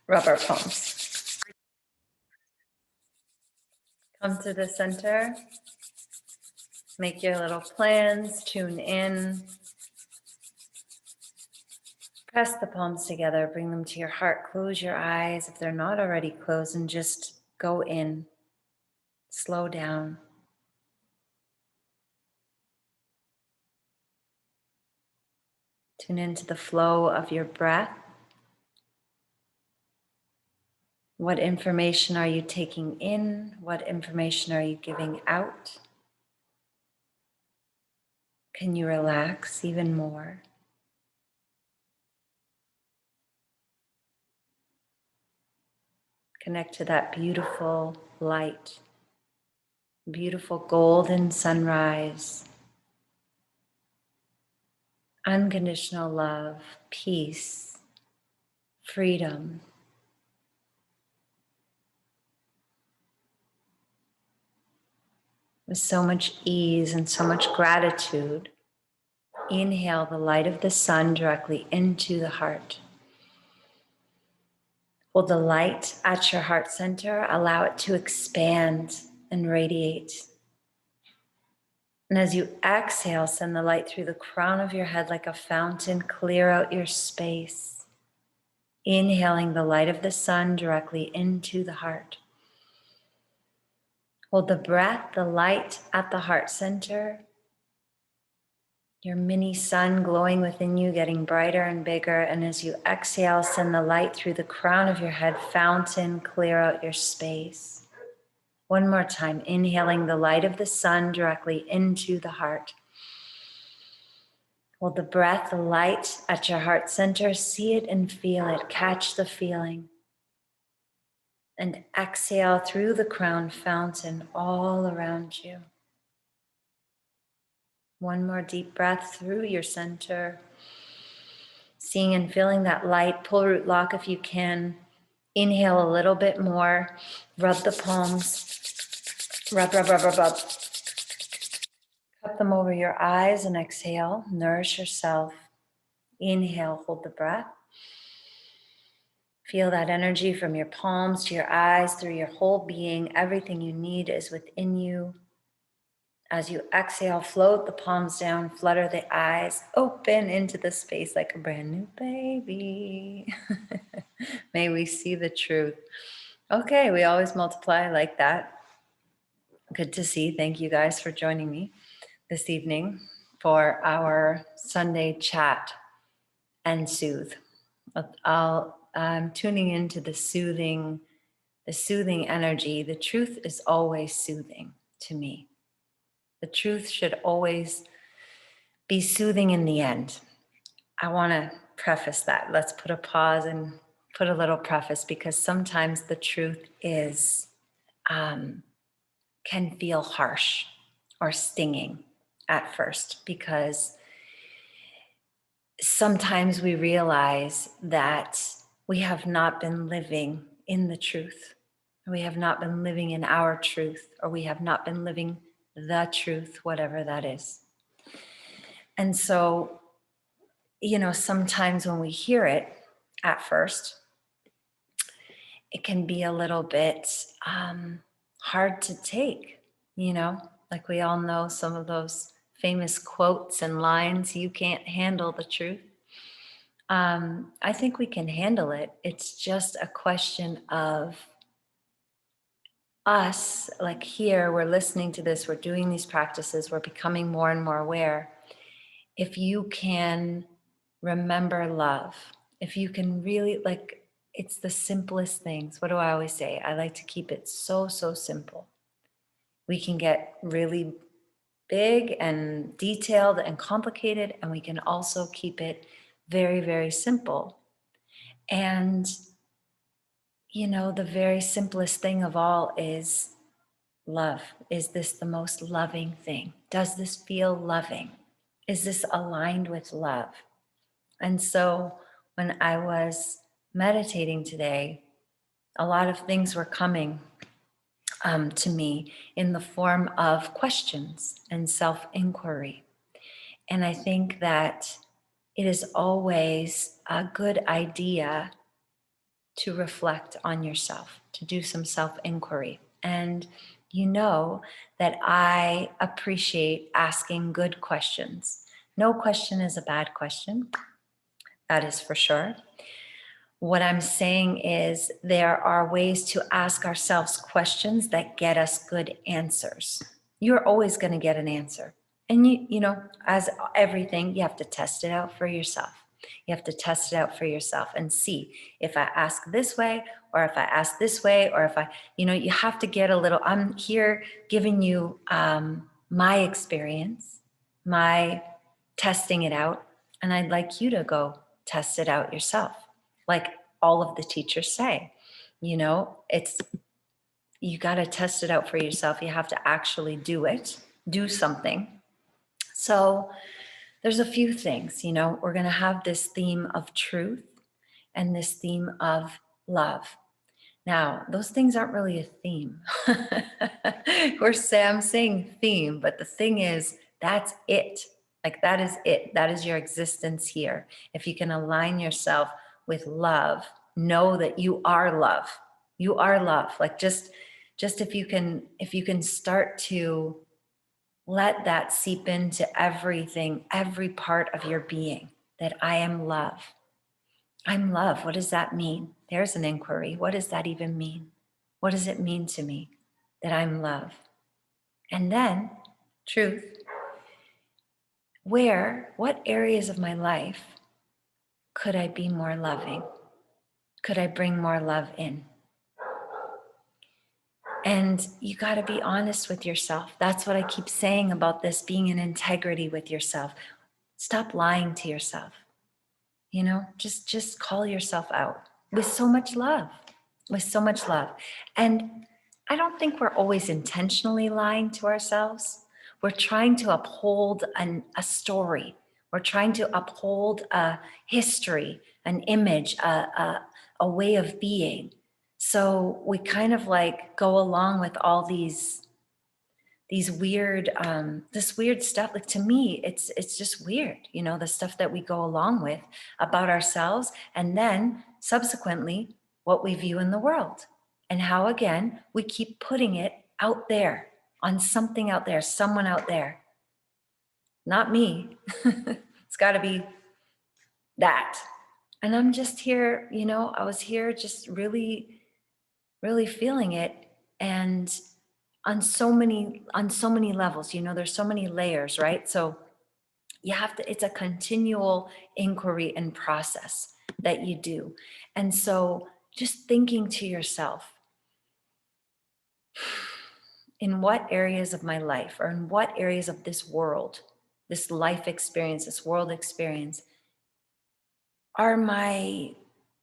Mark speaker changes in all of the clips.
Speaker 1: rub our palms. Come to the center. Make your little plans, tune in. Press the palms together, bring them to your heart. Close your eyes if they're not already closed and just go in. Slow down. Tune into the flow of your breath. What information are you taking in? What information are you giving out? Can you relax even more? Connect to that beautiful light, beautiful golden sunrise, unconditional love, peace, freedom. With so much ease and so much gratitude, inhale the light of the sun directly into the heart. Hold the light at your heart center, allow it to expand and radiate. And as you exhale, send the light through the crown of your head like a fountain, clear out your space. Inhaling the light of the sun directly into the heart. Hold the breath, the light at the heart center. Your mini sun glowing within you, getting brighter and bigger. And as you exhale, send the light through the crown of your head, fountain, clear out your space. One more time, inhaling the light of the sun directly into the heart. Hold the breath, the light at your heart center. See it and feel it. Catch the feeling. And exhale through the crown fountain all around you. One more deep breath through your center. Seeing and feeling that light. Pull root lock if you can. Inhale a little bit more. Rub the palms. Rub, rub, rub, rub, rub. Cup them over your eyes and exhale. Nourish yourself. Inhale, hold the breath. Feel that energy from your palms to your eyes, through your whole being. Everything you need is within you. As you exhale, float the palms down, flutter the eyes, open into the space like a brand new baby. May we see the truth. Okay, we always multiply like that. Good to see. Thank you guys for joining me this evening for our Sunday chat and soothe. I'm tuning into the soothing energy. The truth is always soothing to me. The truth should always be soothing in the end. I want to preface that. Let's put a pause and put a little preface, because sometimes the truth is can feel harsh or stinging at first, because sometimes we realize that we have not been living in the truth. We have not been living in our truth, or we have not been living the truth, whatever that is. And so, sometimes when we hear it at first, it can be a little bit hard to take, like we all know some of those famous quotes and lines, you can't handle the truth. I think we can handle it. It's just a question of us, like here, we're listening to this, we're doing these practices, we're becoming more and more aware. If you can remember love, if you can really, it's the simplest things. What do I always say? I like to keep it so simple. We can get really big and detailed and complicated, and we can also keep it very, very simple. And the very simplest thing of all is love. Is this the most loving thing? Does this feel loving? Is this aligned with love? And so when I was meditating today, a lot of things were coming to me in the form of questions and self-inquiry. And I think that it is always a good idea to reflect on yourself, to do some self-inquiry. And you know that I appreciate asking good questions. No question is a bad question, that is for sure. What I'm saying is there are ways to ask ourselves questions that get us good answers. You're always going to get an answer. And you know, as everything, you have to test it out for yourself. You have to test it out for yourself and see if I ask this way, or if I ask this way, or if I, you know, you have to get a little, I'm here giving you my experience, my testing it out. And I'd like you to go test it out yourself. Like all of the teachers say, you know, it's, you got to test it out for yourself. You have to actually do it, do something. So there's a few things, you know, we're going to have this theme of truth and this theme of love. Now, those things aren't really a theme. I'm saying theme, but the thing is, that's it. Like, that is it. That is your existence here. If you can align yourself with love, know that you are love. You are love. Like, just if you can start to let that seep into everything, every part of your being, that I am love. I'm love. What does that mean? There's an inquiry. What does that even mean? What does it mean to me that I'm love? And then, truth. What areas of my life could I be more loving? Could I bring more love in? And you got to be honest with yourself. That's what I keep saying about this, being in integrity with yourself. Stop lying to yourself. You know, just call yourself out with so much love, with so much love. And I don't think we're always intentionally lying to ourselves. We're trying to uphold a story. We're trying to uphold a history, an image, a way of being. So we kind of like go along with all these weird this weird stuff. Like, to me, it's just weird, you know, the stuff that we go along with about ourselves, and then subsequently what we view in the world, and how again we keep putting it out there on something out there, someone out there. Not me. It's got to be that. And I'm just here, you know, I was here just really feeling it. And on so many levels, you know, there's so many layers, right? So you have to, it's a continual inquiry and process that you do. And so just thinking to yourself, in what areas of my life, or in what areas of this world, this life experience, this world experience, are my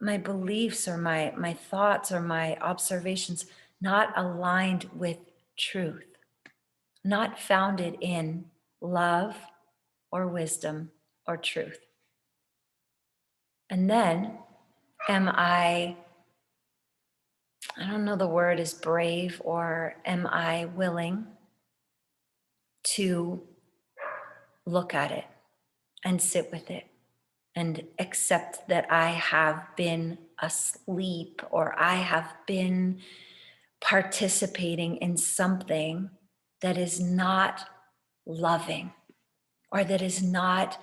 Speaker 1: beliefs, or my thoughts, or my observations not aligned with truth, not founded in love or wisdom or truth? And then, am I don't know, the word is brave, or am I willing to look at it and sit with it and accept that I have been asleep, or I have been participating in something that is not loving, or that is not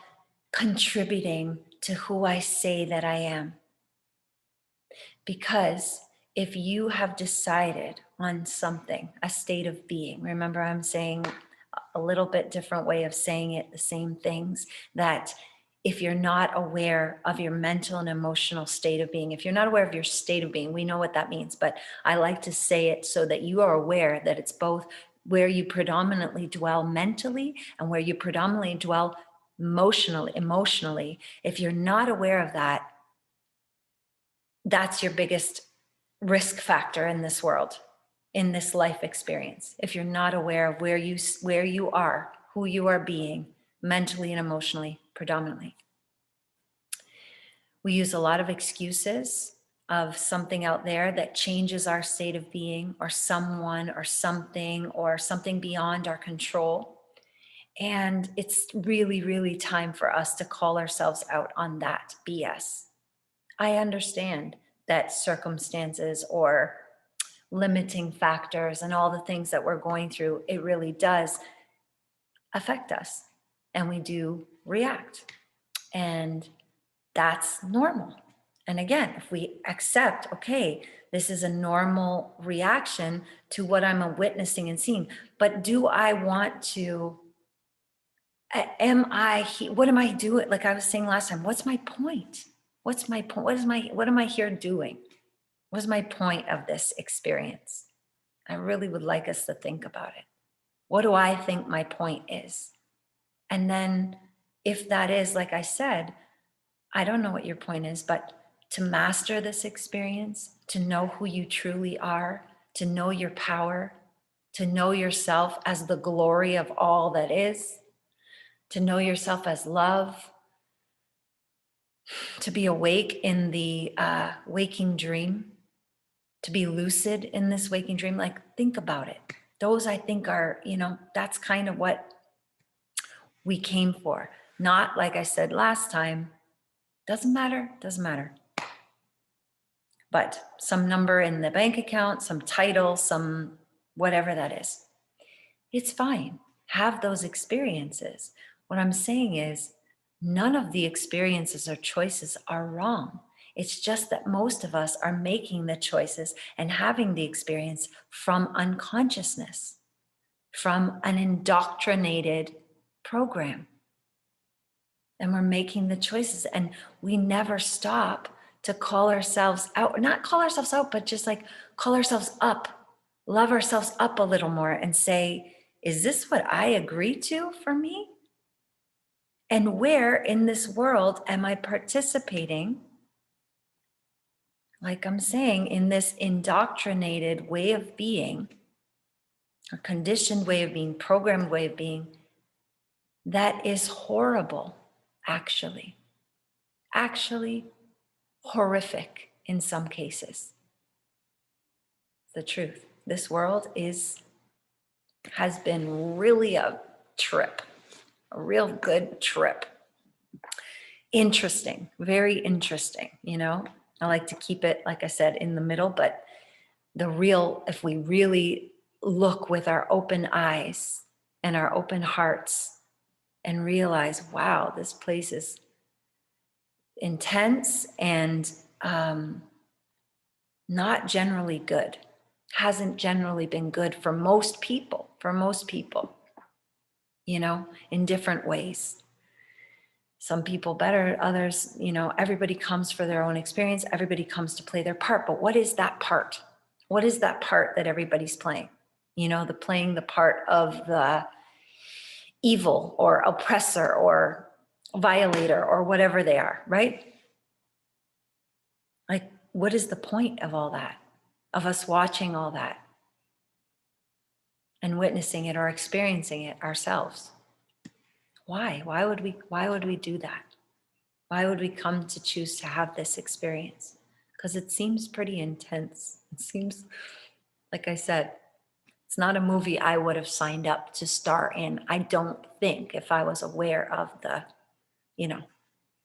Speaker 1: contributing to who I say that I am? Because if you have decided on something, a state of being, remember I'm saying a little bit different way of saying it, the same things, that if you're not aware of your mental and emotional state of being, if you're not aware of your state of being, we know what that means, but I like to say it so that you are aware that it's both where you predominantly dwell mentally and where you predominantly dwell emotionally. If you're not aware of that, that's your biggest risk factor in this world, in this life experience. If you're not aware of where you are, who you are being mentally and emotionally, predominantly. We use a lot of excuses of something out there that changes our state of being, or someone or something beyond our control. And it's really time for us to call ourselves out on that BS. I understand that circumstances or limiting factors and all the things that we're going through, it really does affect us, and we do react, and that's normal. And again, if we accept, okay, this is a normal reaction to what I'm witnessing and seeing, but do I want to, what am I doing? Like I was saying last time, what's my point? What's my point? What am I here doing? What's my point of this experience? I really would like us to think about it. What do I think my point is? And then if that is, like I said, I don't know what your point is, but to master this experience, to know who you truly are, to know your power, to know yourself as the glory of all that is, to know yourself as love, to be awake in the waking dream, to be lucid in this waking dream. Like, think about it. Those, I think, are, that's kind of what we came for. Not, like I said last time, doesn't matter. But some number in the bank account, some title, some whatever that is. It's fine. Have those experiences. What I'm saying is, none of the experiences or choices are wrong. It's just that most of us are making the choices and having the experience from unconsciousness, from an indoctrinated program. And we're making the choices, and we never stop to call ourselves out, not call ourselves out, but just like call ourselves up, love ourselves up a little more and say, is this what I agree to for me? And where in this world am I participating, like I'm saying, in this indoctrinated way of being, or conditioned way of being, programmed way of being, that is horrible, actually horrific in some cases. The truth. This world has been really a trip, a real good trip. Interesting, very interesting, I like to keep it, like I said, in the middle, but if we really look with our open eyes and our open hearts and realize, wow, this place is intense and not generally good, hasn't generally been good for most people, in different ways. Some people better, others, everybody comes for their own experience. Everybody comes to play their part. But what is that part? What is that part that everybody's playing? Playing the part of the evil or oppressor or violator or whatever they are, right? Like, what is the point of all that? Of us watching all that and witnessing it or experiencing it ourselves? Why? Why would we do that? Why would we come to choose to have this experience? Because it seems pretty intense. It seems, like I said, it's not a movie I would have signed up to star in. I don't think, if I was aware of the,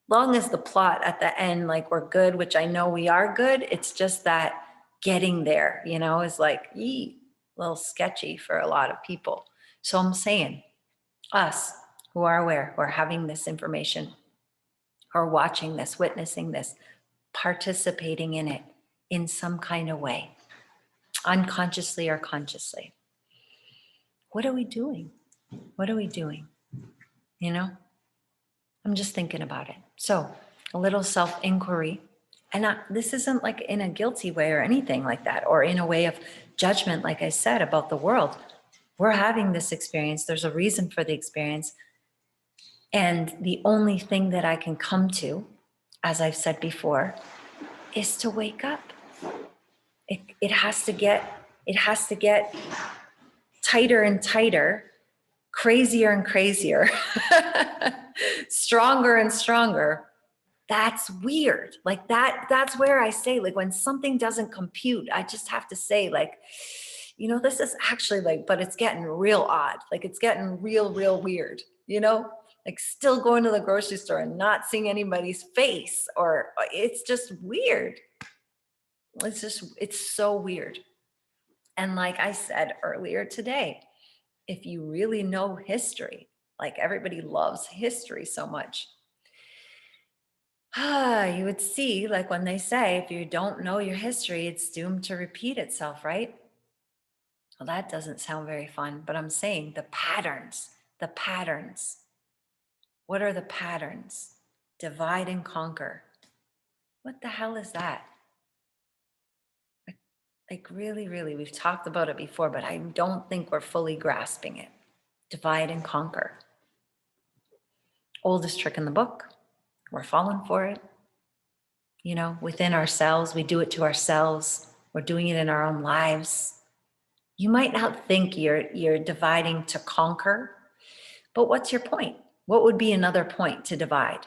Speaker 1: long as the plot at the end, like, we're good, which I know we are good. It's just that getting there, is like, a little sketchy for a lot of people. So I'm saying, us who are aware, who are having this information, or watching this, witnessing this, participating in it in some kind of way, unconsciously or consciously. What are we doing? What are we doing? I'm just thinking about it. So a little self-inquiry. And this isn't like in a guilty way or anything like that, or in a way of judgment, like I said, about the world. We're having this experience. There's a reason for the experience. And the only thing that I can come to, as I've said before, is to wake up. It has to get tighter and tighter, crazier and crazier, stronger and stronger. That's weird. Like that's where I say, like, when something doesn't compute, I just have to say, like, this is actually but it's getting real odd. Like, it's getting real weird, like still going to the grocery store and not seeing anybody's face, or it's just weird. it's so weird. And like I said earlier today, if you really know history, like everybody loves history so much, you would see, like when they say, if you don't know your history, it's doomed to repeat itself, right? Well, that doesn't sound very fun, but I'm saying the patterns, the patterns. What are the patterns? Divide and conquer. What the hell is that? Like really, really, we've talked about it before, but I don't think we're fully grasping it. Divide and conquer. Oldest trick in the book. We're falling for it. You know, within ourselves, we do it to ourselves. We're doing it in our own lives. You might not think you're dividing to conquer, but what's your point? What would be another point to divide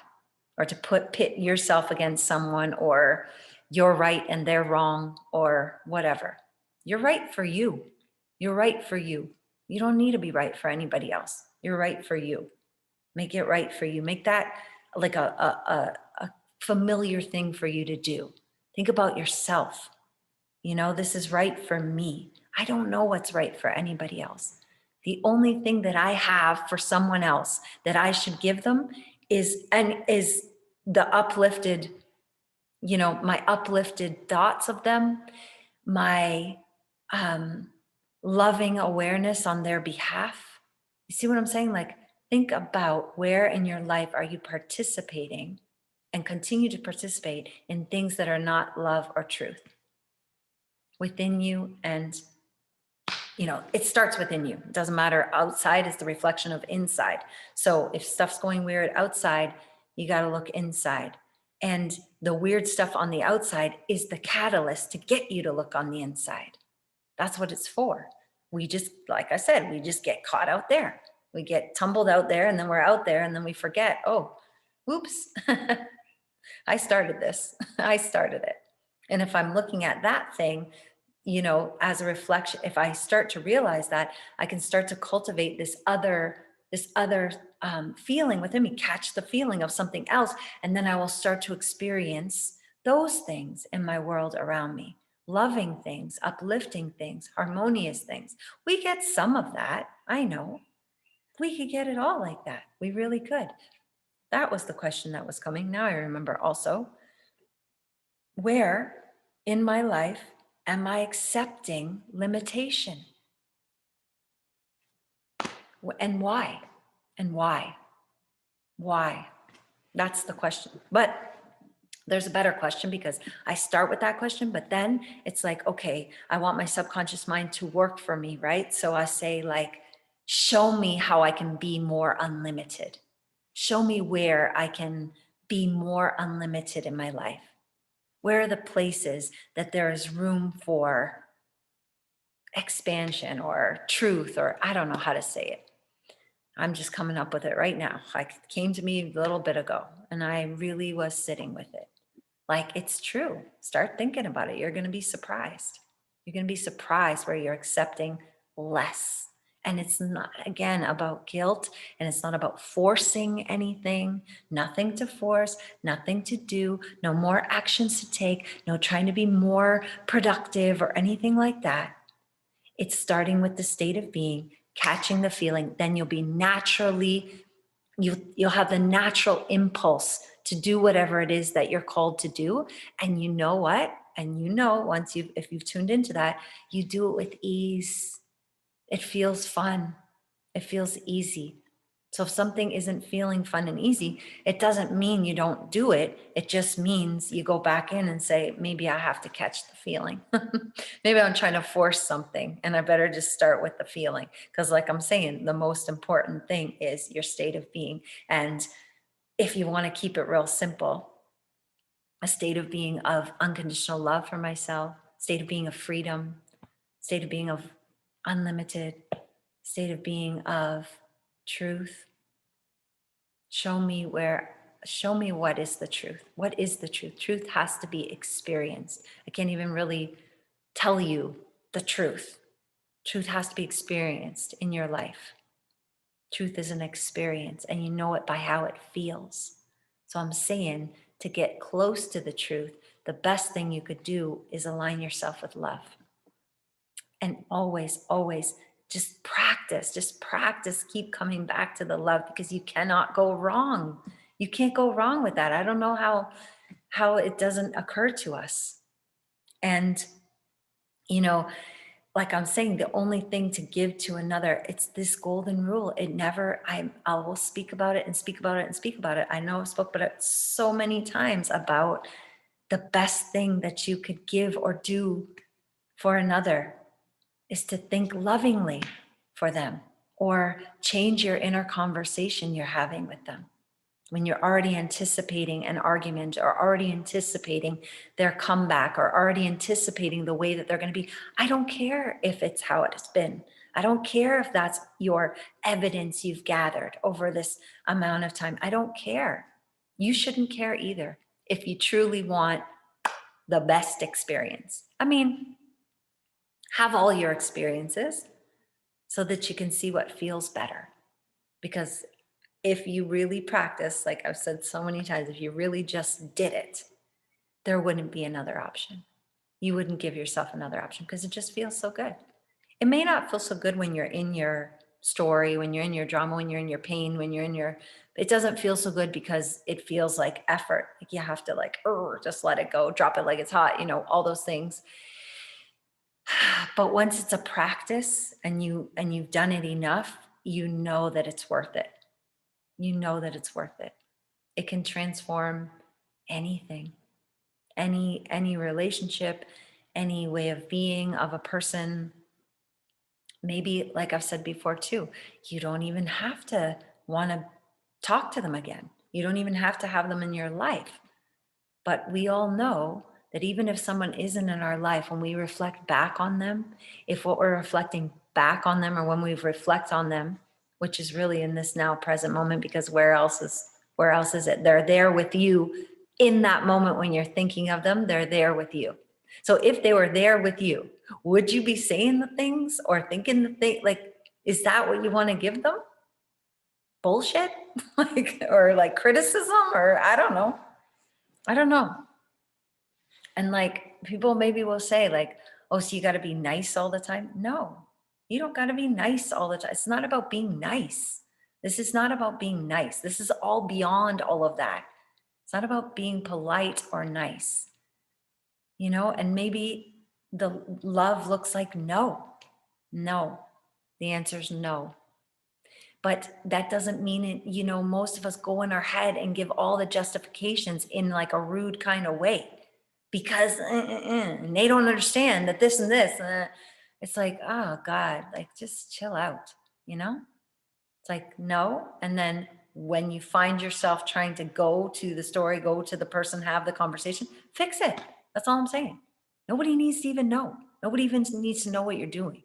Speaker 1: or to pit yourself against someone, or you're right and they're wrong, or whatever? You're right for you. You're right for you. You don't need to be right for anybody else. You're right for you. Make it right for you. Make that like a familiar thing for you to do. Think about yourself. You know, this is right for me. I don't know what's right for anybody else. The only thing that I have for someone else that I should give them is the uplifted, you know, my uplifted thoughts of them, my loving awareness on their behalf. You see what I'm saying? Like, think about where in your life are you participating and continue to participate in things that are not love or truth within you. And you know, it starts within you. It doesn't matter. Outside is the reflection of inside. So if stuff's going weird outside, you got to look inside. And the weird stuff on the outside is the catalyst to get you to look on the inside. That's what it's for. We just, like I said, we just get caught out there. We get tumbled out there, and then we're out there, and then we forget, oh, oops, I started this. I started it. And if I'm looking at that thing, you know, as a reflection, if I start to realize that, I can start to cultivate this other feeling within me, catch the feeling of something else, and then I will start to experience those things in my world around me. Loving things, uplifting things, harmonious things. We get some of that, I know. We could get it all like that. We really could. That was the question that was coming. Now I remember also, where in my life am I accepting limitation? And why? And why? Why? That's the question. But there's a better question, because I start with that question, but then it's like, okay, I want my subconscious mind to work for me, right? So I say, like, show me how I can be more unlimited. Show me where I can be more unlimited in my life. Where are the places that there is room for expansion or truth, or I don't know how to say it. I'm just coming up with it right now. Like, it came to me a little bit ago, and I really was sitting with it. Like, it's true. Start thinking about it. You're going to be surprised. You're going to be surprised where you're accepting less. And it's not, again, about guilt, and it's not about forcing anything. Nothing to force, nothing to do, no more actions to take, no trying to be more productive or anything like that. It's starting with the state of being, catching the feeling, then you'll be naturally, you'll have the natural impulse to do whatever it is that you're called to do. And you know what? And you know, once if you've tuned into that, you do it with ease. It feels fun. It feels easy. So if something isn't feeling fun and easy, it doesn't mean you don't do it. It just means you go back in and say, maybe I have to catch the feeling. Maybe I'm trying to force something, and I better just start with the feeling. Because like I'm saying, the most important thing is your state of being. And if you want to keep it real simple, a state of being of unconditional love for myself, state of being of freedom, state of being of unlimited, state of being of truth. Show me what is the truth. What is the truth? Truth has to be experienced. I can't even really tell you the truth. Truth has to be experienced in your life. Truth is an experience, and you know it by how it feels. So I'm saying, to get close to the truth, the best thing you could do is align yourself with love. And always, always just practice, keep coming back to the love, because you cannot go wrong. You can't go wrong with that. I don't know how it doesn't occur to us. And, you know, like I'm saying, the only thing to give to another, it's this golden rule. It never, I will speak about it and speak about it and speak about it. I know I've spoke about it so many times about the best thing that you could give or do for another is to think lovingly for them, or change your inner conversation you're having with them. When you're already anticipating an argument, or already anticipating their comeback, or already anticipating the way that they're going to be. I don't care if it's how it's been. I don't care if that's your evidence you've gathered over this amount of time. I don't care. You shouldn't care either if you truly want the best experience. I mean, have all your experiences so that you can see what feels better. Because if you really practice, like I've said so many times, if you really just did it, there wouldn't be another option. You wouldn't give yourself another option because it just feels so good. It may not feel so good when you're in your story, when you're in your drama, when you're in your pain, it doesn't feel so good because it feels like effort. Like you have to just let it go, drop it like it's hot, all those things. But once it's a practice and you've done it enough, you know that it's worth it. You know that it's worth it. It can transform anything, any relationship, any way of being of a person. Maybe, like I've said before too, you don't even have to want to talk to them again. You don't even have to have them in your life. But we all know that even if someone isn't in our life, when we reflect back on them, if what we're reflecting back on them, or when we reflect on them, which is really in this now present moment, because where else is it? They're there with you in that moment when you're thinking of them, they're there with you. So if they were there with you, would you be saying the things or thinking the thing? Like, is that what you want to give them? Bullshit? or criticism, or I don't know. And people maybe will say oh, so you got to be nice all the time. No, you don't got to be nice all the time. It's not about being nice. This is not about being nice. This is all beyond all of that. It's not about being polite or nice, and maybe the love looks like no. The answer is no. But that doesn't mean it, most of us go in our head and give all the justifications in a rude kind of way, because and they don't understand that this and this. It's oh God, just chill out, It's no. And then when you find yourself trying to go to the story, go to the person, have the conversation, fix it. That's all I'm saying. Nobody needs to even know. Nobody even needs to know what you're doing.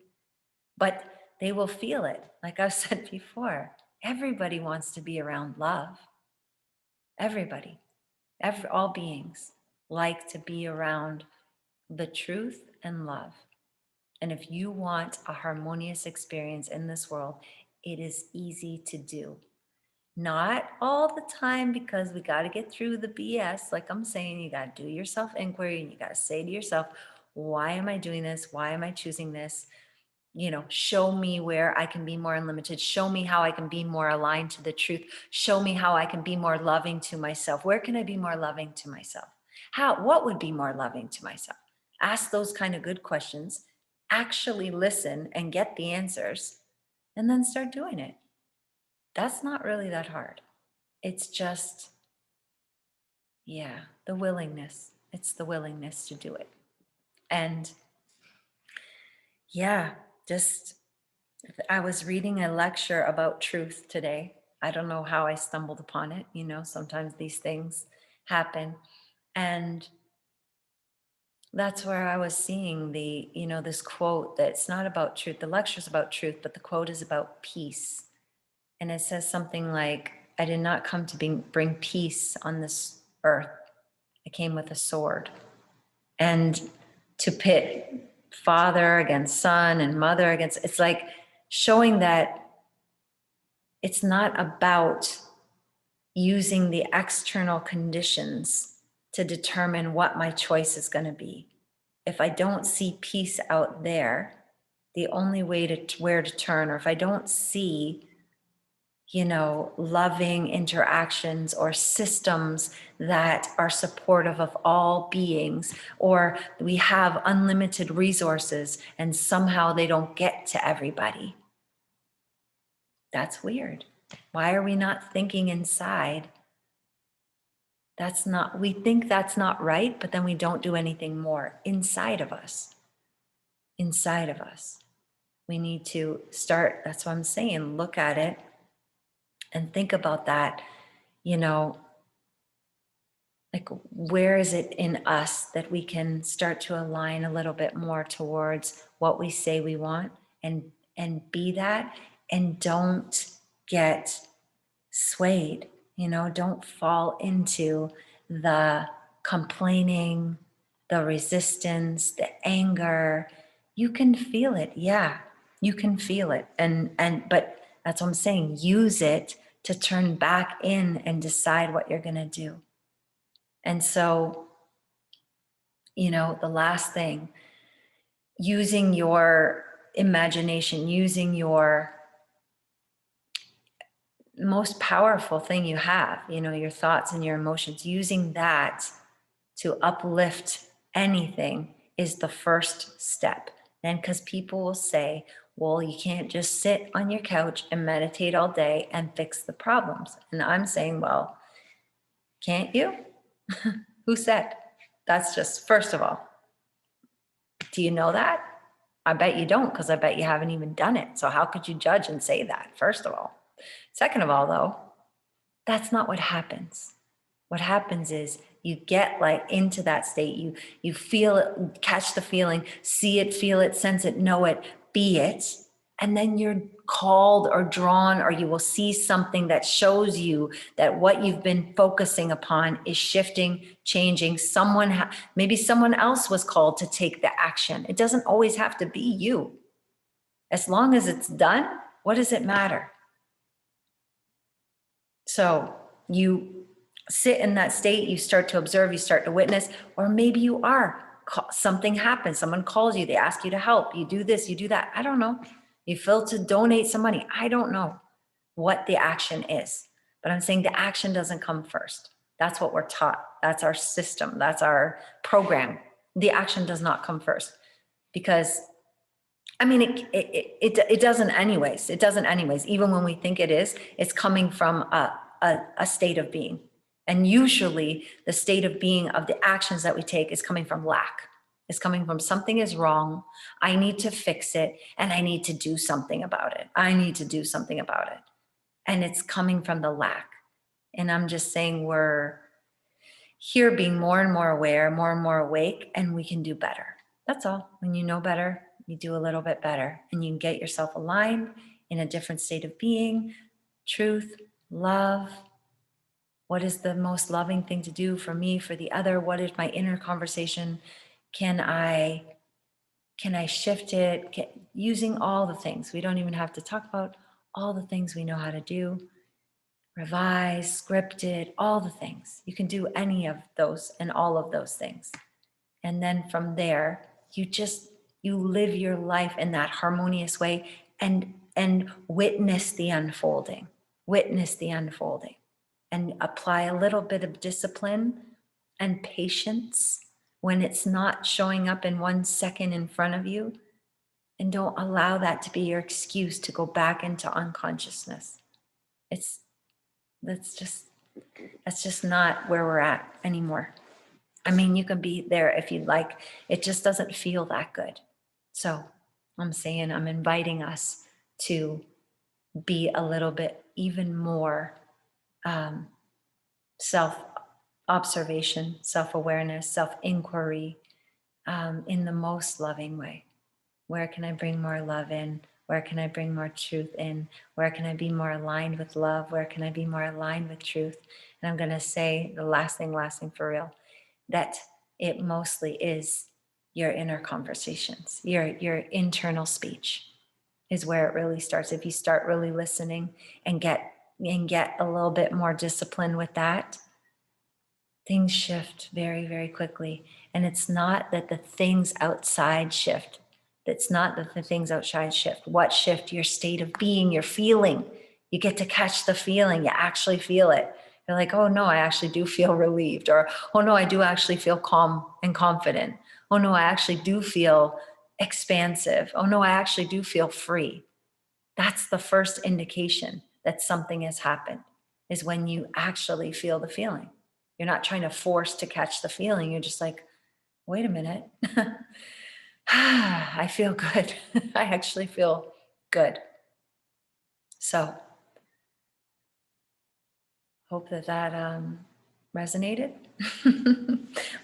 Speaker 1: But they will feel it. Like I've said before, everybody wants to be around love. Everybody, all beings like to be around the truth and love. And if you want a harmonious experience in this world, it is easy to do. Not all the time, because we got to get through the BS. Like I'm saying, you got to do your self inquiry and you got to say to yourself, why am I doing this? Why am I choosing this? Show me where I can be more unlimited. Show me how I can be more aligned to the truth. Show me how I can be more loving to myself. Where can I be more loving to myself? What would be more loving to myself? Ask those kind of good questions, actually listen and get the answers, and then start doing it. That's not really that hard. It's just, the willingness. It's the willingness to do it. And I was reading a lecture about truth today. I don't know how I stumbled upon it. Sometimes these things happen. And that's where I was seeing this quote that's not about truth. The lecture's about truth, but the quote is about peace. And it says something like, I did not come to bring peace on this earth. I came with a sword. And to pit father against son and mother against, it's showing that it's not about using the external conditions to determine what my choice is going to be. If I don't see peace out there, the only way to where to turn, or if I don't see, loving interactions or systems that are supportive of all beings, or we have unlimited resources and somehow they don't get to everybody. That's weird. Why are we not thinking inside? We think that's not right, but then we don't do anything more inside of us. Inside of us. We need to start, that's what I'm saying, look at it and think about that, like where is it in us that we can start to align a little bit more towards what we say we want and be that, and don't get swayed, don't fall into the complaining, the resistance, the anger. You can feel it. Yeah, you can feel it. But that's what I'm saying. Use it to turn back in and decide what you're going to do. And so, the last thing, using your imagination, using your most powerful thing you have, your thoughts and your emotions, using that to uplift anything is the first step. Then, because people will say, well, you can't just sit on your couch and meditate all day and fix the problems. And I'm saying, well, can't you? Who said? That's just, first of all, do you know that? I bet you don't, because I bet you haven't even done it. So how could you judge and say that, first of all? Second of all, though, that's not what happens. What happens is you get like into that state. You feel it, catch the feeling, see it, feel it, sense it, know it, be it. And then you're called or drawn, or you will see something that shows you that what you've been focusing upon is shifting, changing. Maybe someone else was called to take the action. It doesn't always have to be you. As long as it's done, what does it matter? So you sit in that state, you start to observe, you start to witness, or maybe you are, something happens, someone calls you, they ask you to help, you do this, you do that, I don't know. You feel to donate some money, I don't know what the action is, but I'm saying the action doesn't come first. That's what we're taught. That's our system. That's our program. The action does not come first, because it doesn't anyways. It doesn't anyways. Even when we think it is, it's coming from a state of being. And usually the state of being of the actions that we take is coming from lack. It's coming from something is wrong. I need to fix it, and I need to do something about it. I need to do something about it. And it's coming from the lack. And I'm just saying we're here being more and more aware, more and more awake, and we can do better. That's all. When you know better, you do a little bit better, and you can get yourself aligned in a different state of being, truth, love. What is the most loving thing to do for me, for the other? What is my inner conversation? Can I shift it? Using all the things. We don't even have to talk about all the things we know how to do. Revise, scripted, all the things. You can do any of those and all of those things. And then from there, you live your life in that harmonious way and witness the unfolding. Witness the unfolding. And apply a little bit of discipline and patience when it's not showing up in 1 second in front of you. And don't allow that to be your excuse to go back into unconsciousness. That's just not where we're at anymore. I mean, you can be there if you'd like. It just doesn't feel that good. So I'm inviting us to be a little bit even more self-observation, self-awareness, self-inquiry in the most loving way. Where can I bring more love in? Where can I bring more truth in? Where can I be more aligned with love? Where can I be more aligned with truth? And I'm going to say the last thing for real, that it mostly is your inner conversations, your internal speech is where it really starts. If you start really listening and get a little bit more discipline with that, things shift very, very quickly. And it's not that the things outside shift. It's not that the things outside shift. What shift? Your state of being, your feeling. You get to catch the feeling. You actually feel it. You're like, oh no, I actually do feel relieved. Or, oh no, I do actually feel calm and confident. Oh no, I actually do feel expansive. Oh no, I actually do feel free. That's the first indication that something has happened, is when you actually feel the feeling. You're not trying to force to catch the feeling. You're just like, wait a minute. I feel good. I actually feel good. So, hope that resonated.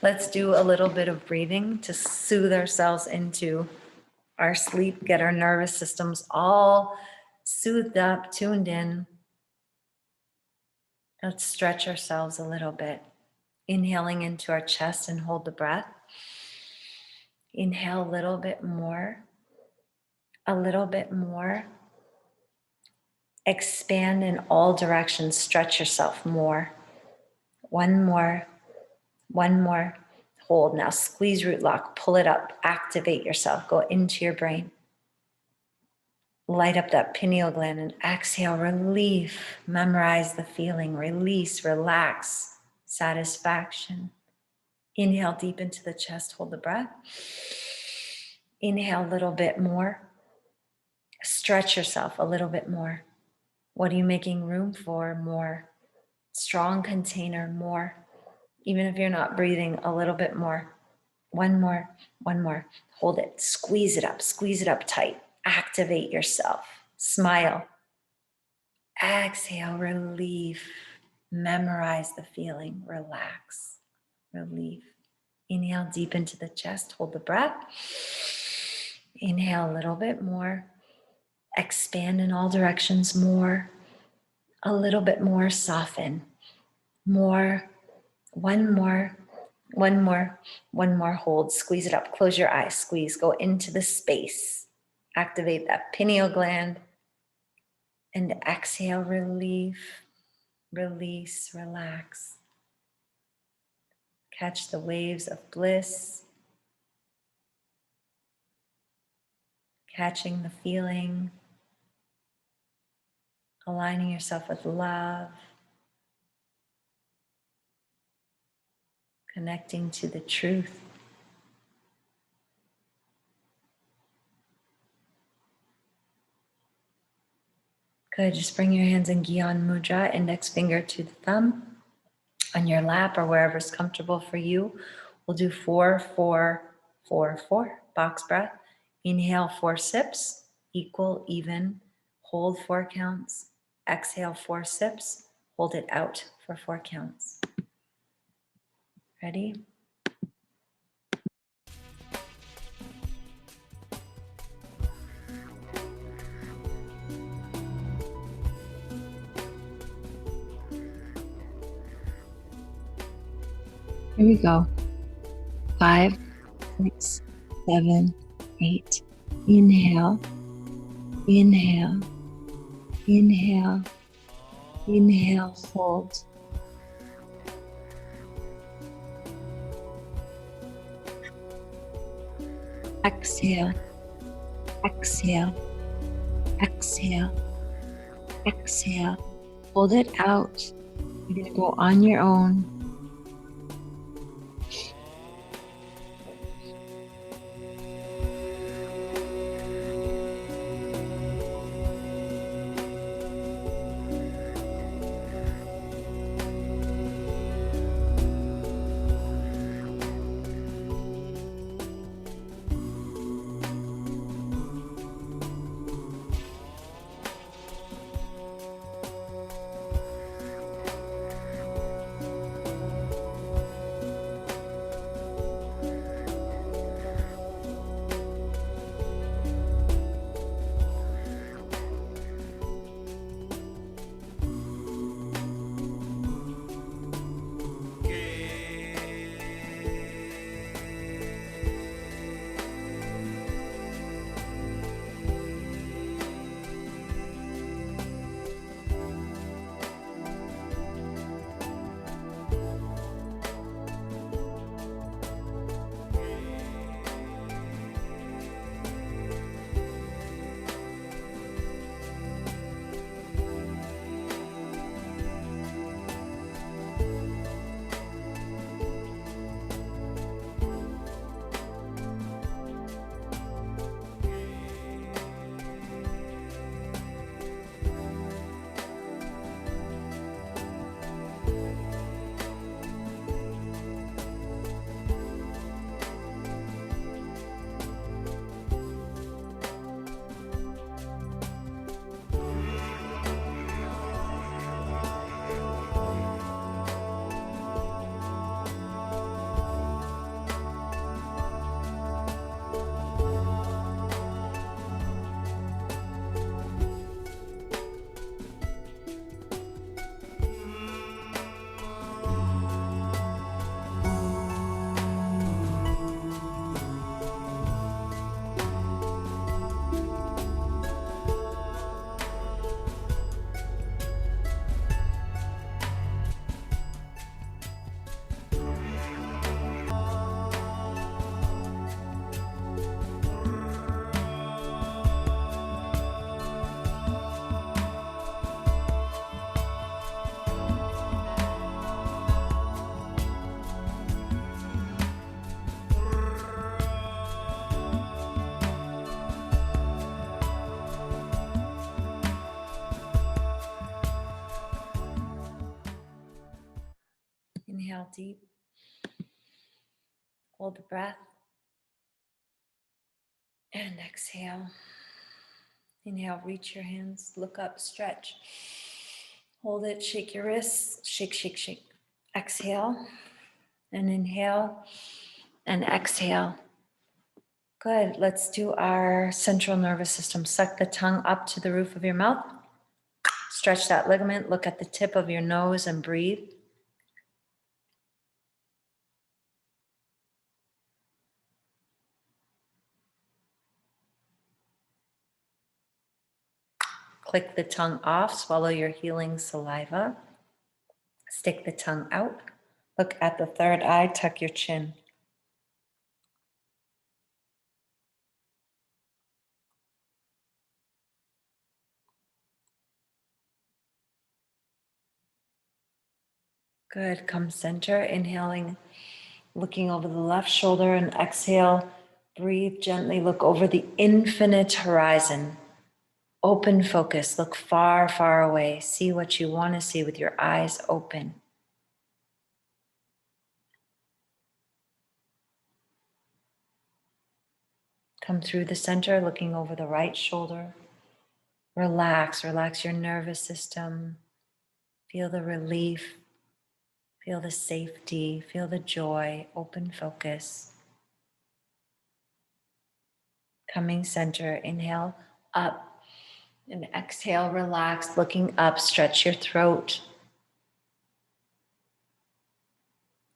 Speaker 1: Let's do a little bit of breathing to soothe ourselves into our sleep, get our nervous systems all soothed up, tuned in. Let's stretch ourselves a little bit. Inhaling into our chest and hold the breath. Inhale a little bit more. A little bit more. Expand in all directions. Stretch yourself more. One more. One more. Hold. Now squeeze root lock. Pull it up. Activate yourself. Go into your brain. Light up that pineal gland and exhale. Relief. Memorize the feeling. Release. Relax. Satisfaction. Inhale deep into the chest. Hold the breath. Inhale a little bit more. Stretch yourself a little bit more. What are you making room for? More. Strong container. More. Even if you're not breathing, a little bit more. One more. One more. Hold it. Squeeze it up. Squeeze it up tight. Activate yourself. Smile. Exhale. Relief. Memorize the feeling. Relax. Relief. Inhale deep into the chest. Hold the breath. Inhale a little bit more. Expand in all directions more. A little bit more. Soften. More. One more. One more. One more. Hold. Squeeze it up. Close your eyes. Squeeze. Go into the space. Activate that pineal gland. And exhale. Relief. Release. Relax. Catch the waves of bliss. Catching the feeling. Aligning yourself with love. Connecting to the truth. Good. Just bring your hands in Gyan Mudra, index finger to the thumb, on your lap or wherever's comfortable for you. We'll do 4, 4, 4, 4, box breath. Inhale 4 sips, equal, even. Hold 4 counts. Exhale 4 sips. Hold it out for 4 counts. Ready? Here we go. 5, 6, 7, 8. Inhale, inhale, inhale, inhale, hold. Exhale, exhale, exhale, exhale. Hold it out. You're going to go on your own. Inhale deep. Hold the breath. And exhale. Inhale, reach your hands, look up, stretch. Hold it, shake your wrists, shake, shake, shake. Exhale and inhale and exhale. Good, let's do our central nervous system. Suck the tongue up to the roof of your mouth. Stretch that ligament, look at the tip of your nose and breathe. Click the tongue off, swallow your healing saliva. Stick the tongue out. Look at the third eye, tuck your chin. Good, come center, inhaling, looking over the left shoulder, and exhale, breathe gently, look over the infinite horizon. Open focus, look far, far away. See what you want to see with your eyes open. Come through the center, looking over the right shoulder. Relax, relax your nervous system. Feel the relief, feel the safety, feel the joy. Open focus. Coming center, inhale, up. And exhale, relax, looking up, stretch your throat.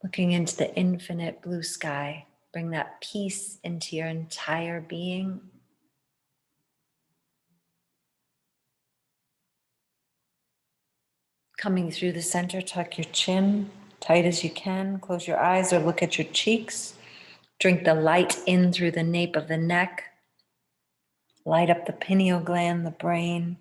Speaker 1: Looking into the infinite blue sky. Bring that peace into your entire being. Coming through the center, tuck your chin tight as you can. Close your eyes or look at your cheeks. Drink the light in through the nape of the neck. Light up the pineal gland, the brain.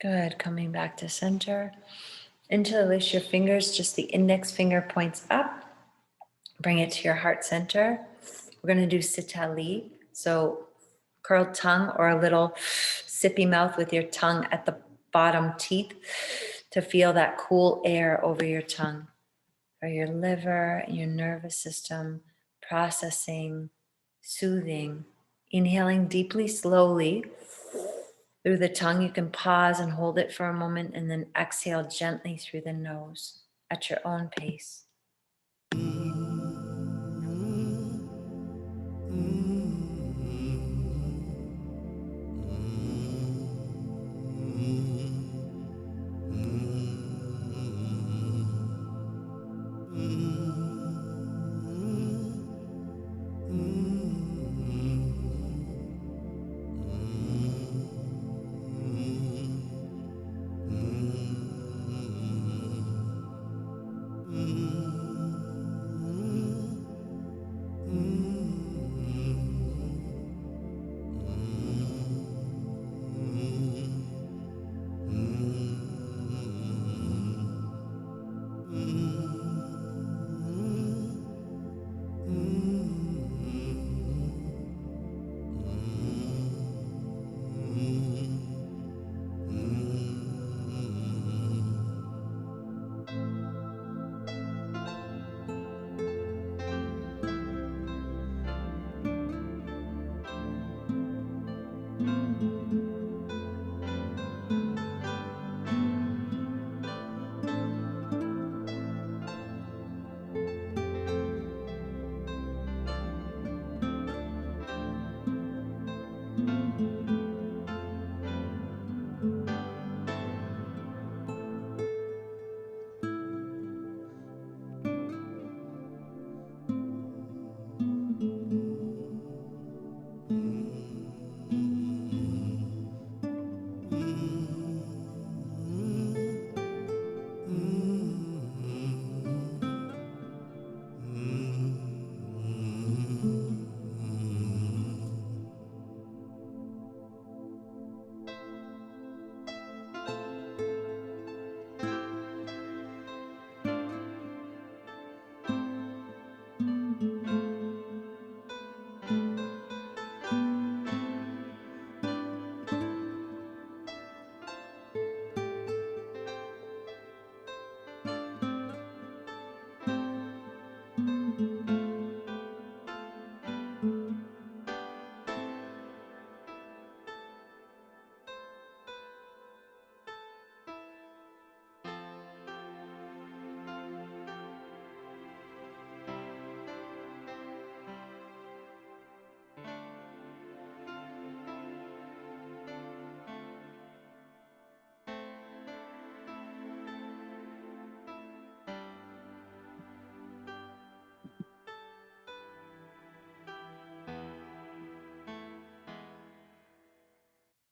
Speaker 1: Good, coming back to center. Interlace your fingers, just the index finger points up. Bring it to your heart center. We're going to do sitali. So curled tongue or a little sippy mouth with your tongue at the bottom teeth to feel that cool air over your tongue. For your liver and your nervous system, processing, soothing. Inhaling deeply, slowly through the tongue. You can pause and hold it for a moment and then exhale gently through the nose at your own pace.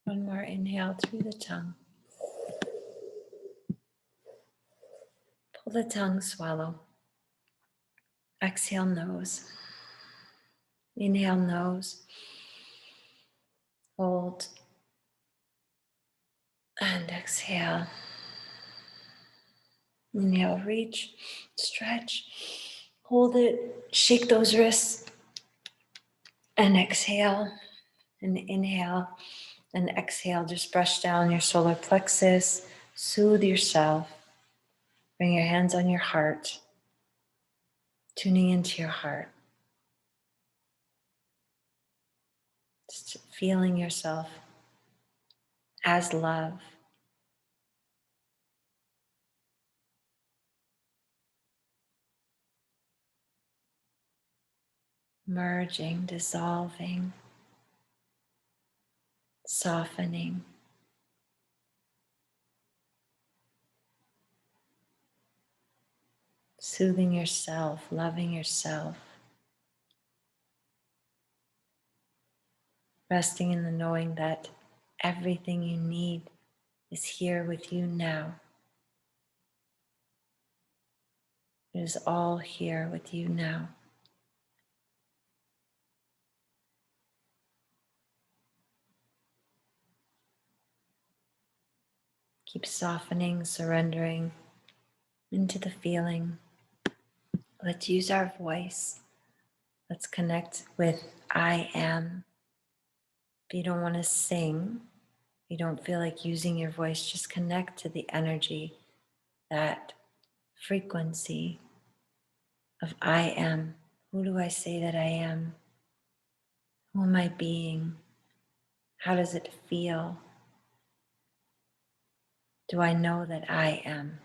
Speaker 1: One more inhale through the tongue. Pull the tongue, swallow. Exhale, nose. Inhale, nose. Hold. And exhale. Inhale, reach, stretch, hold it, shake those wrists, and exhale, and inhale, and exhale. Just brush down your solar plexus, soothe yourself, bring your hands on your heart, tuning into your heart, just feeling yourself as love. Merging, dissolving, softening. Soothing yourself, loving yourself, resting in the knowing that everything you need is here with you now. It is all here with you now. Keep softening, surrendering into the feeling. Let's use our voice. Let's connect with I am. If you don't want to sing, if you don't feel like using your voice, just connect to the energy, that frequency of I am. Who do I say that I am? Who am I being? How does it feel? Do I know that I am?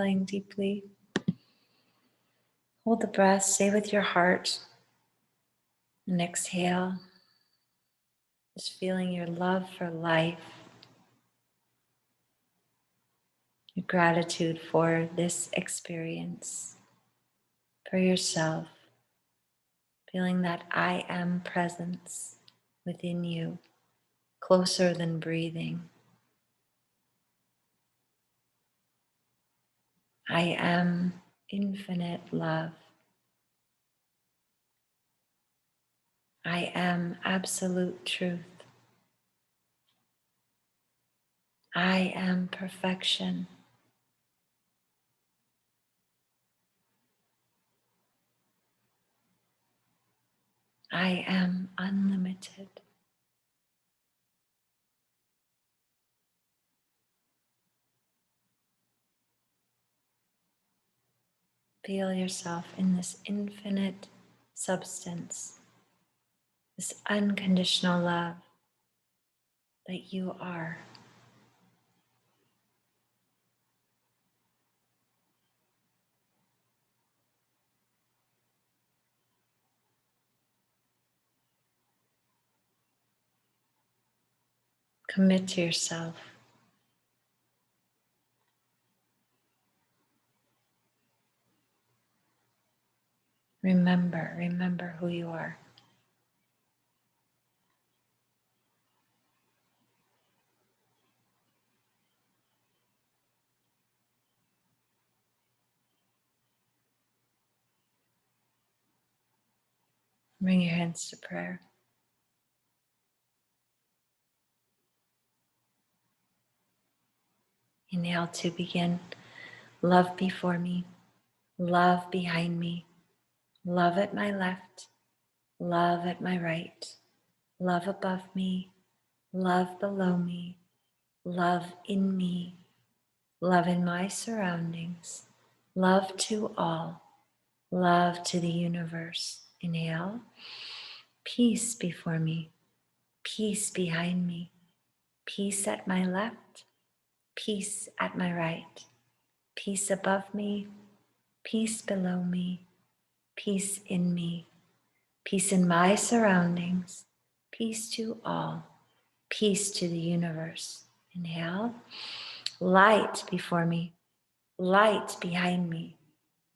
Speaker 1: inhaling deeply. Hold the breath, stay with your heart. And exhale, just feeling your love for life, your gratitude for this experience, for yourself, feeling that I am presence within you, closer than breathing. I am infinite love. I am absolute truth. I am perfection. I am unlimited. Feel yourself in this infinite substance, this unconditional love that you are. Commit to yourself. Remember who you are. Bring your hands to prayer. Inhale to begin. Love before me, love behind me, love at my left, love at my right, love above me, love below me, love in me, love in my surroundings, love to all, love to the universe. Inhale, peace before me, peace behind me, peace at my left, peace at my right, peace above me, peace below me, peace in me, peace in my surroundings, peace to all, peace to the universe. Inhale, light before me, light behind me,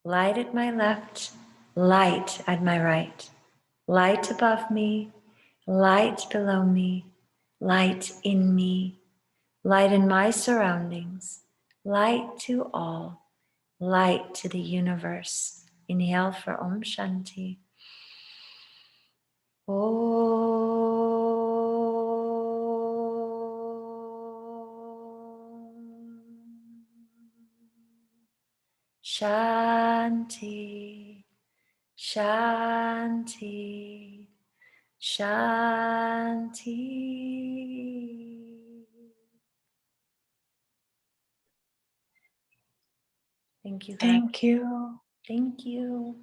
Speaker 1: light at my left, light at my right, light above me, light below me, light in me, light in my surroundings, light to all, light to the universe. Inhale for Om Shanti. Shanti, Shanti, Shanti. Thank you, guys.
Speaker 2: Thank you.
Speaker 1: Thank you.